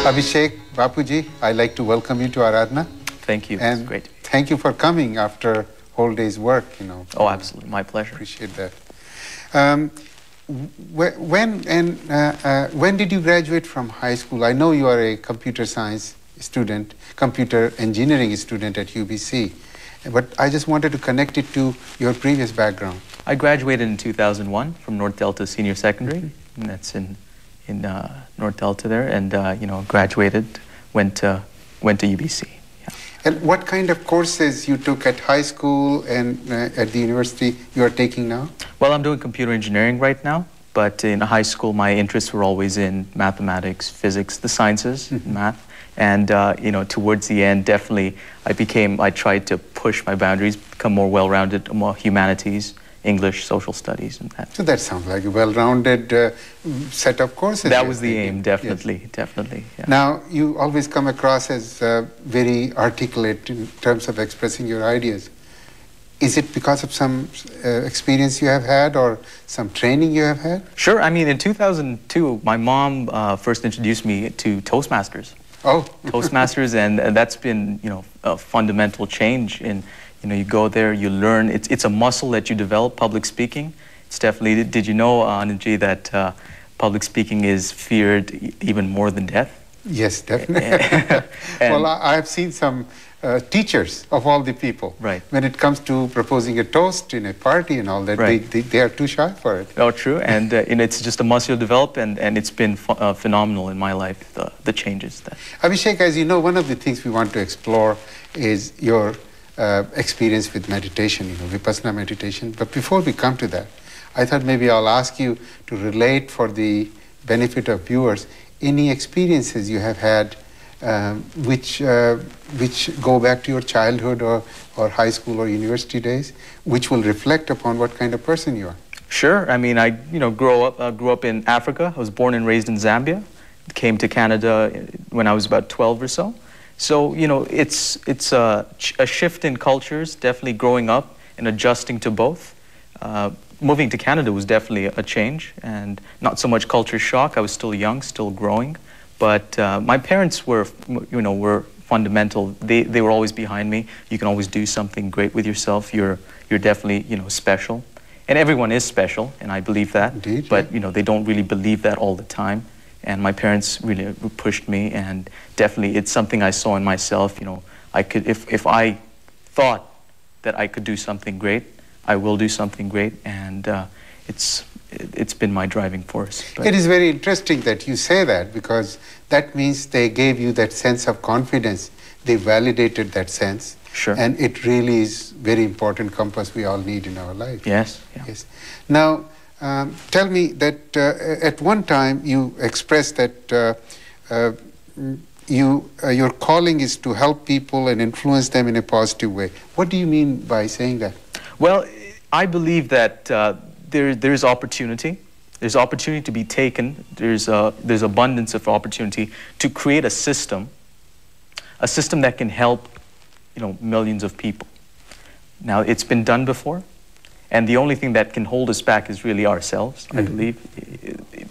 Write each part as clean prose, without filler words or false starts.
Abhishek, Bapuji, I'd like to welcome you to Aradhana. Thank you. And it's great. Thank you for coming after whole day's work, you know. Oh, absolutely. My pleasure. Appreciate that. When did you graduate from high school? I know you are a computer science student, computer engineering student at UBC, but I just wanted to connect it to your previous background. I graduated in 2001 from North Delta Senior Secondary, and that's in North Delta there, and you know, graduated, went to UBC. Yeah. And what kind of courses you took at high school and at the university you are taking now? Well, I'm doing computer engineering right now, but in high school my interests were always in mathematics, physics, the sciences, math, and you know, towards the end, definitely I tried to push my boundaries, become more well-rounded, more humanities, English, social studies, and that. So that sounds like a well-rounded set of courses. That was the aim, definitely, yes. Definitely. Yeah. Now, you always come across as very articulate in terms of expressing your ideas. Is it because of some experience you have had or some training you have had? Sure. I mean, in 2002, my mom first introduced me to Toastmasters. Oh. Toastmasters, and that's been, you know, a fundamental change in. You know, you go there, you learn. It's a muscle that you develop, public speaking. It's definitely, did you know, Anandji, that public speaking is feared even more than death? Yes, definitely. Well, I have seen some teachers of all the people. Right. When it comes to proposing a toast in a party and all that, right. they are too shy for it. Oh, true. And it's just a muscle you develop, and it's been phenomenal in my life, the changes. Abhishek, as you know, one of the things we want to explore is your experience with meditation, you know, Vipassana meditation. But before we come to that, I thought maybe I'll ask you to relate, for the benefit of viewers, any experiences you have had which go back to your childhood or high school or university days, which will reflect upon what kind of person you are. Sure. I mean, I grew up in Africa. I was born and raised in Zambia. Came to Canada when I was about 12 or so. So, you know, it's a shift in cultures, definitely growing up and adjusting to both. Moving to Canada was definitely a change, and not so much culture shock. I was still young, still growing, but my parents were, you know, were fundamental. They were always behind me. You can always do something great with yourself. You're definitely, you know, special, and everyone is special, and I believe that. Indeed, but yeah. you know, they don't really believe that all the time. And my parents really pushed me, and definitely it's something I saw in myself. You know, I could, if I thought that I could do something great, I will do something great, and it's been my driving force. But it is very interesting that you say that, because that means they gave you that sense of confidence. They validated that sense. Sure. And it really is very important compass we all need in our life. Yes. Yeah. Yes. Now, tell me that at one time you expressed that your calling is to help people and influence them in a positive way. What do you mean by saying that? Well, I believe that there's opportunity. There's opportunity to be taken. There's abundance of opportunity to create a system that can help, you know, millions of people. Now, it's been done before. And the only thing that can hold us back is really ourselves, I believe,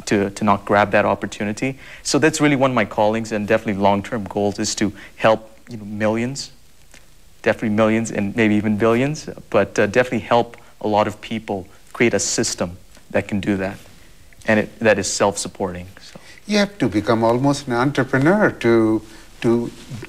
to not grab that opportunity. So that's really one of my callings, and definitely long-term goals is to help, you know, millions, definitely millions and maybe even billions, but definitely help a lot of people create a system that can do that, and that is self-supporting. So. You have to become almost an entrepreneur to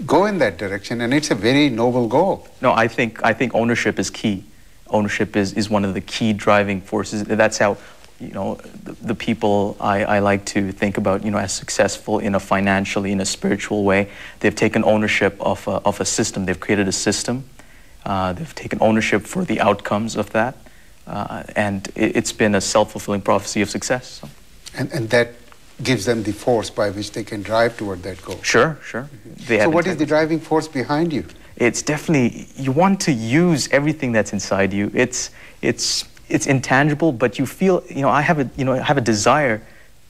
go in that direction, and it's a very noble goal. No, I think ownership is key. Ownership is one of the key driving forces. That's how, you know, the people I like to think about, you know, as successful in a financially, in a spiritual way. They've taken ownership of a system. They've created a system. They've taken ownership for the outcomes of that. And it's been a self-fulfilling prophecy of success. So. And that gives them the force by which they can drive toward that goal. Sure, sure. So what is the driving force behind you? It's definitely, you want to use everything that's inside you. It's intangible, but you feel, you know, I have a desire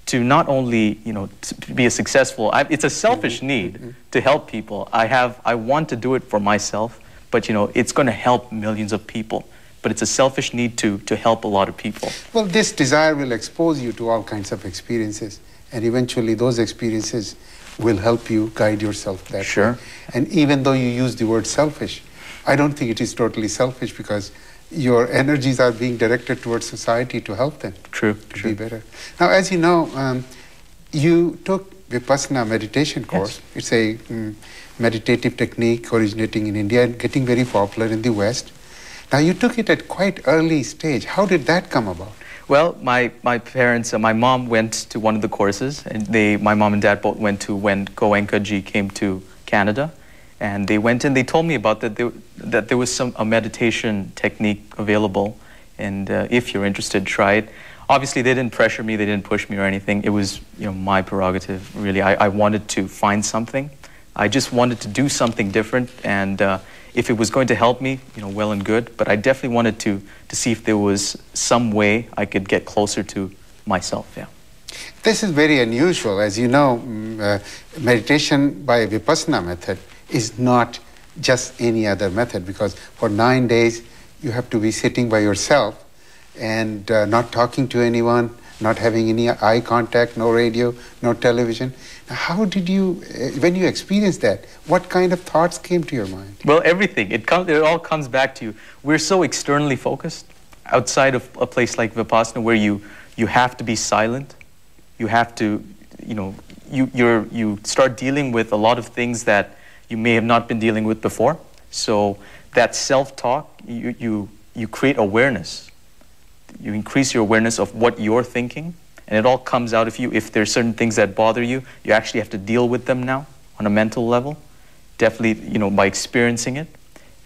to not only, you know, to be a successful, it's a selfish need to help people. I want to do it for myself, but, you know, it's going to help millions of people. But it's a selfish need to help a lot of people. Well, this desire will expose you to all kinds of experiences, and eventually those experiences will help you guide yourself that Sure. way. And even though you use the word selfish, I don't think it is totally selfish, because your energies are being directed towards society to help them True. to be better. Now, as you know, you took Vipassana meditation course. Yes. It's a meditative technique originating in India and getting very popular in the West. Now, you took it at quite early stage. How did that come about? Well, my parents, my mom went to one of the courses, and my mom and dad both went to when Goenka ji came to Canada, and they went and they told me about that there was a meditation technique available, and if you're interested, try it. Obviously, they didn't pressure me, they didn't push me or anything. It was, my prerogative, really. I wanted to find something. I just wanted to do something different, and if it was going to help me, well and good. But I definitely wanted to see if there was some way I could get closer to myself. Yeah. This is very unusual. As you know, meditation by Vipassana method is not just any other method, because for 9 days you have to be sitting by yourself and not talking to anyone, not having any eye contact, no radio, no television. Now, how did you, when you experienced that, what kind of thoughts came to your mind? Well, everything. It all comes back to you. We're so externally focused outside of a place like Vipassana, where you have to be silent. You have to, you start dealing with a lot of things that you may have not been dealing with before. So that self-talk, you create awareness. You increase your awareness of what you're thinking, and it all comes out of you. If there's certain things that bother you, you actually have to deal with them now on a mental level. Definitely, by experiencing it.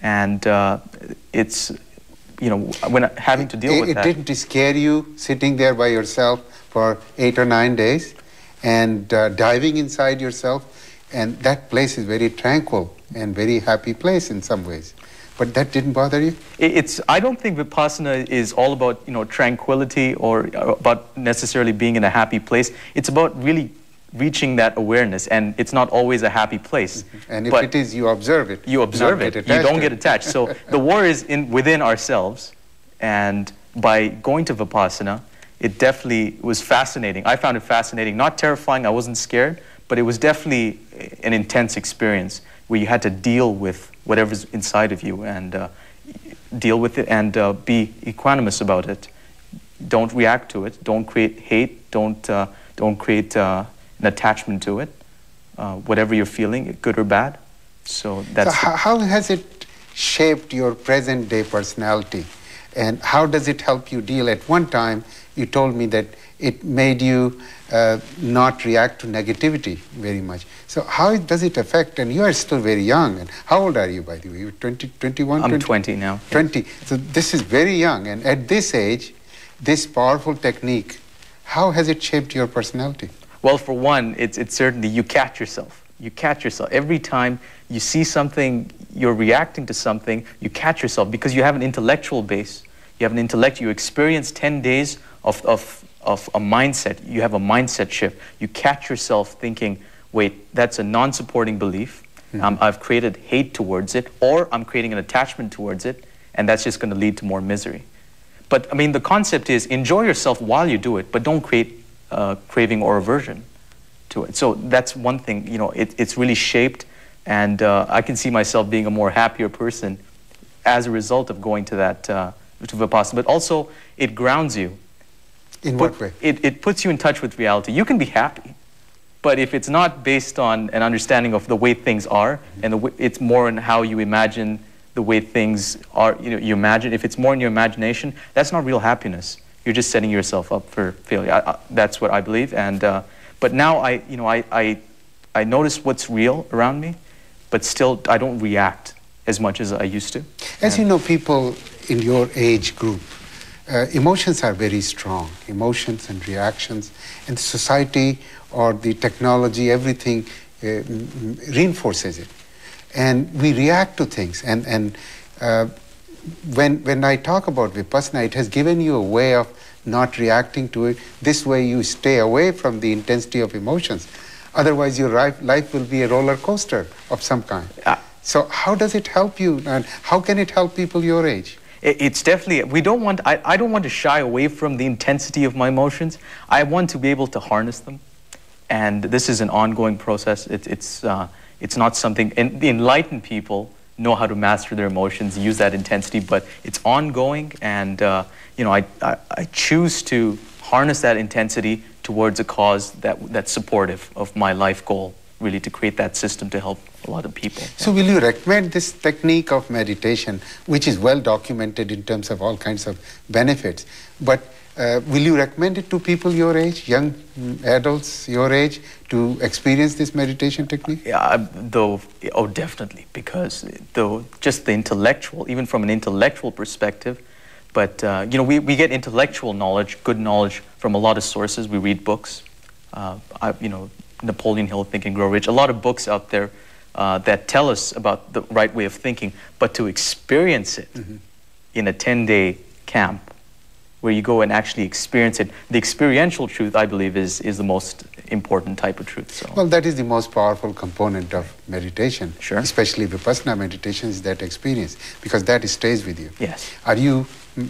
And it's, when having to deal with that. It didn't scare you sitting there by yourself for 8 or 9 days and diving inside yourself, and that place is very tranquil and very happy place in some ways. But that didn't bother you? I don't think Vipassana is all about, tranquility or about necessarily being in a happy place. It's about really reaching that awareness, and it's not always a happy place. And if it is, you observe it. You observe it. You don't get attached. So the war is within ourselves, and by going to Vipassana, it definitely was fascinating. I found it fascinating, not terrifying. I wasn't scared, but it was definitely an intense experience where you had to deal with whatever's inside of you and deal with it and be equanimous about it. Don't react to it. Don't create hate. Don't create an attachment to it. Whatever you're feeling, good or bad. So that's. So how has it shaped your present-day personality, and how does it help you deal? At one time, you told me that it made you not react to negativity very much. So how does it affect, and you are still very young, and how old are you, by the way? You're 20, 21? I'm 20 now. 20. So this is very young, and at this age, this powerful technique, how has it shaped your personality? Well, for one, it's certainly you catch yourself. You catch yourself. Every time you see something, you're reacting to something, you catch yourself because you have an intellectual base. You have an intellect, you experience 10 days of a mindset. You have a mindset shift. You catch yourself thinking, wait, that's a non-supporting belief. I've created hate towards it, or I'm creating an attachment towards it, and that's just going to lead to more misery. But, I mean, the concept is enjoy yourself while you do it, but don't create craving or aversion to it. So that's one thing, it's really shaped, and I can see myself being a more happier person as a result of going to that, to Vipassana. But also, it grounds you. In what way? It puts you in touch with reality. You can be happy, but if it's not based on an understanding of the way things are, and it's more in how you imagine the way things are, you imagine, if it's more in your imagination, that's not real happiness. You're just setting yourself up for failure. That's what I believe. And but now I notice what's real around me, but still I don't react as much as I used to. As you know, people in your age group, emotions are very strong, emotions and reactions, and society or the technology, everything reinforces it. And we react to things. And when I talk about Vipassana, it has given you a way of not reacting to it. This way you stay away from the intensity of emotions. Otherwise, your life will be a roller coaster of some kind. So how does it help you, and how can it help people your age? It's definitely, I don't want to shy away from the intensity of my emotions. I want to be able to harness them. and this is an ongoing process. It's not something, and the enlightened people know how to master their emotions, use that intensity, but it's ongoing, and you know, I choose to harness that intensity towards a cause that's supportive of my life goal, really to create that system to help a lot of people. So will you recommend this technique of meditation, which is well documented in terms of all kinds of benefits, but will you recommend it to people your age, young adults your age, to experience this meditation technique? Yeah, definitely, because just the intellectual, even from an intellectual perspective, but you know, we get intellectual knowledge, good knowledge from a lot of sources. We read books, you know, Napoleon Hill, Think and Grow Rich, a lot of books out there that tell us about the right way of thinking, but to experience it in a 10-day camp, where you go and actually experience it. The experiential truth, I believe, is the most important type of truth. So. Well, that is the most powerful component of meditation, sure. Especially Vipassana meditation, is that experience, because that stays with you. Yes. Are you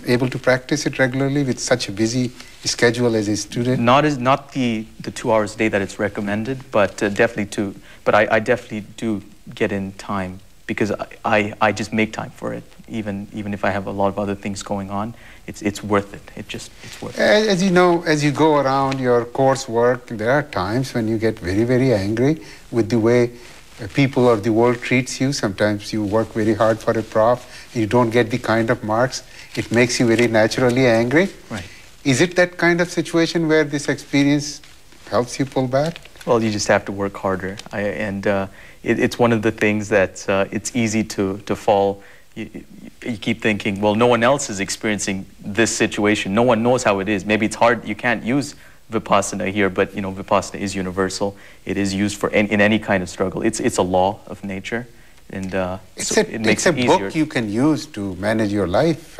able to practice it regularly with such a busy schedule as a student? Not the 2 hours a day that it's recommended, but definitely I definitely do get in time, because I just make time for it, even if I have a lot of other things going on. It's worth it. It's worth it. As you know, as you go around your coursework, there are times when you get very, very angry with the way people or the world treats you. Sometimes you work very hard for a prof, and you don't get the kind of marks. It makes you very naturally angry. Right. Is it that kind of situation where this experience helps you pull back? Well, you just have to work harder. It's one of the things that it's easy to fall. You keep thinking, well, no one else is experiencing this situation. No one knows how it is. Maybe it's hard. You can't use Vipassana here, but you know, Vipassana is universal. It is used for in any kind of struggle. It's a law of nature, and so it makes it easier. It's a book you can use to manage your life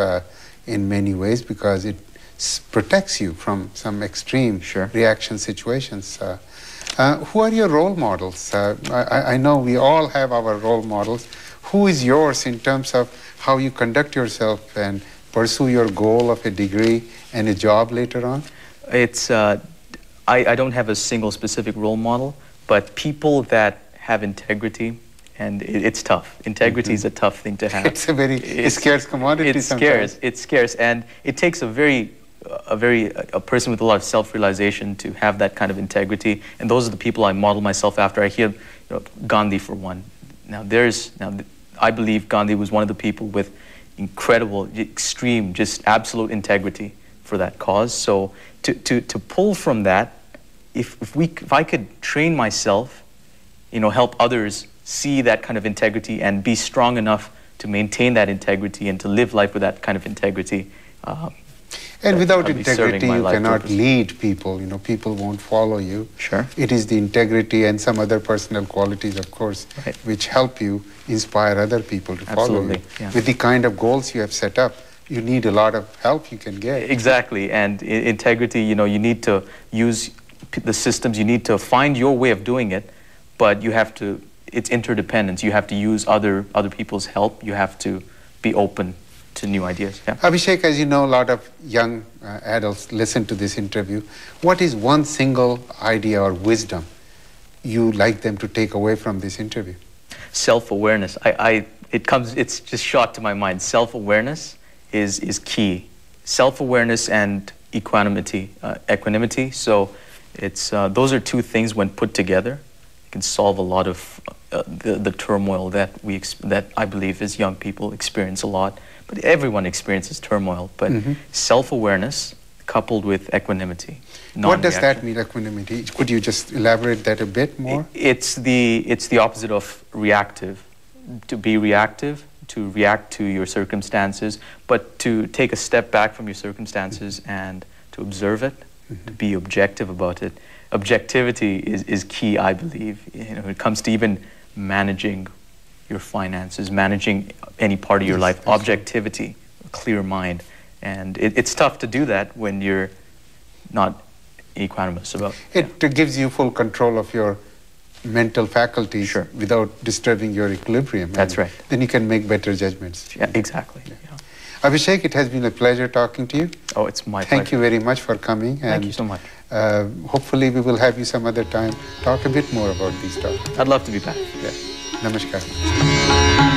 in many ways, because it protects you from some extreme reaction situations. Who are your role models? I know we all have our role models. Who is yours in terms of how you conduct yourself and pursue your goal of a degree and a job later on? It's I don't have a single specific role model, but people that have integrity, and it's tough. Integrity is a tough thing to have. It's a very scarce commodity. It's scarce, and it takes a person with a lot of self-realization to have that kind of integrity. And those are the people I model myself after. I hear Gandhi for one. Now I believe Gandhi was one of the people with incredible, extreme, just absolute integrity for that cause. So to pull from that, if I could train myself, you know, help others see that kind of integrity and be strong enough to maintain that integrity and to live life with that kind of integrity. And without integrity, you cannot lead people. You know, people won't follow you. Sure. It is the integrity and some other personal qualities, of course, which help you inspire other people to follow you. Yeah. With the kind of goals you have set up, you need a lot of help you can get. Exactly. And integrity, you know, you need to use the systems. You need to find your way of doing it, but you have to. It's interdependence. You have to use other people's help. You have to be open to new ideas. Yeah. Abhishek, as you know, a lot of young adults listen to this interview. What is one single idea or wisdom you like them to take away from this interview? Self-awareness. It's just shot to my mind. Self-awareness is key. Self-awareness and equanimity. Equanimity. So it's those are two things when put together can solve a lot of the turmoil that I believe as young people experience a lot. But everyone experiences turmoil. But self-awareness coupled with equanimity. What does that mean, equanimity? Could you just elaborate that a bit more? It's the opposite of reactive. To be reactive, to react to your circumstances, but to take a step back from your circumstances and to observe it, to be objective about it. Objectivity is key, I believe. You know, when it comes to even managing your finances, managing any part of your life. Objectivity, a clear mind. And it's tough to do that when you're not equanimous about it. It gives you full control of your mental faculties without disturbing your equilibrium. That's right. Then you can make better judgments. Yeah, exactly. Yeah. Abhishek, it has been a pleasure talking to you. Oh, it's my pleasure. Thank you very much for coming. Thank you so much. Hopefully we will have you some other time talk a bit more about these topics. I'd love to be back. Yeah. Namaskar.